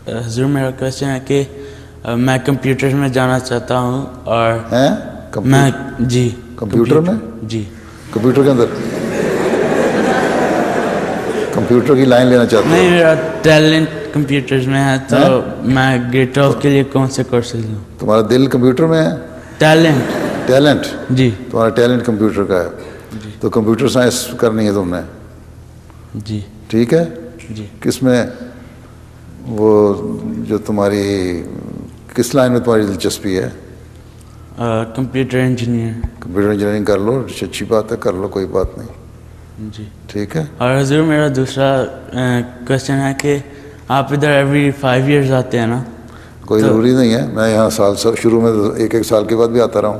حضور میرا کوشچن ہے کہ میں کمپیوٹر میں جانا چاہتا ہوں اور میں جی کمپیوٹر میں جی کمپیوٹر کے اندر کمپیوٹر کی لائن لینا چاہتا ہوں. نہیں میرا ٹیلنٹ کمپیوٹر میں ہے تو میں گریڈ 12 کے لیے کون سے کورسز لوں؟ تمہارا دل کمپیوٹر میں ہے؟ ٹیلنٹ جی تمہارا ٹیلنٹ کمپیوٹر کا ہے تو کمپیوٹر سائنس کرنی ہے تم نے. جی ٹھیک ہے. جی کس میں وہ جو تمہاری کس لائن میں تمہاری دلچسپی ہے؟ Computer engineer. کمپیوٹر انجینئرنگ کر لو, اچھی بات ہے, کر لو, کوئی بات نہیں. جی ٹھیک ہے. اور حضور میرا دوسرا کوشچن ہے کہ آپ ادھر ایوری 5 ایئرز آتے ہیں نا؟ کوئی ضروری نہیں ہے, میں یہاں شروع میں ایک سال کے بعد بھی آتا رہا ہوں.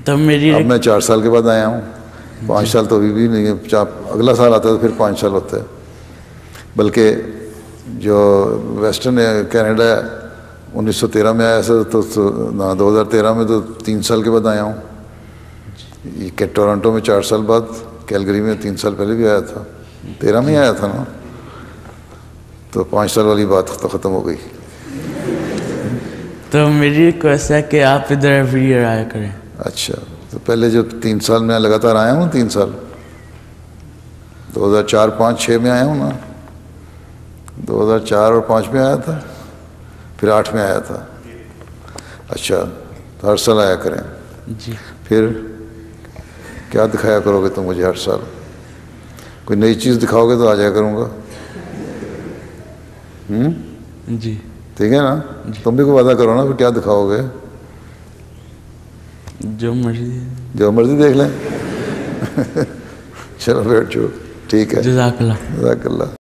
تب میری اب میں 4 سال کے بعد آیا ہوں. 5 سال تو ابھی بھی نہیں ہے. اگلا سال آتا ہے تو پھر 5 سال ہوتا ہے. بلکہ جو ویسٹرن کینیڈا 1913 میں آیا تو 2013 میں تو 3 سال کے بعد آیا ہوں. یہ ٹورنٹو میں 4 سال بعد, کیلگری میں 3 سال پہلے بھی آیا تھا. 13 میں آیا تھا نا, تو 5 سال والی بات تو ختم ہو گئی. تو میری ریکویسٹ ہے کہ آپ ادھر ایوری ایئر آیا کریں. اچھا, تو پہلے جو 3 سال میں لگاتار آیا ہوں, 3 سال 2004 5 6 میں آیا ہوں نا, 2004 اور 5 میں آیا تھا, پھر 8 میں آیا تھا. اچھا, تو ہر سال آیا کریں. جی پھر کیا دکھایا کرو گے تم مجھے ہر سال؟ کوئی نئی چیز دکھاؤ گے تو آ جایا کروں گا. جی ٹھیک ہے نا. تم بھی کوئی وعدہ کرو نا, پھر کیا دکھاؤ گے؟ جو مرضی دیکھ لیں. چلو بیٹھ جاؤ. ٹھیک ہے. جزاک اللہ. جزاک اللہ.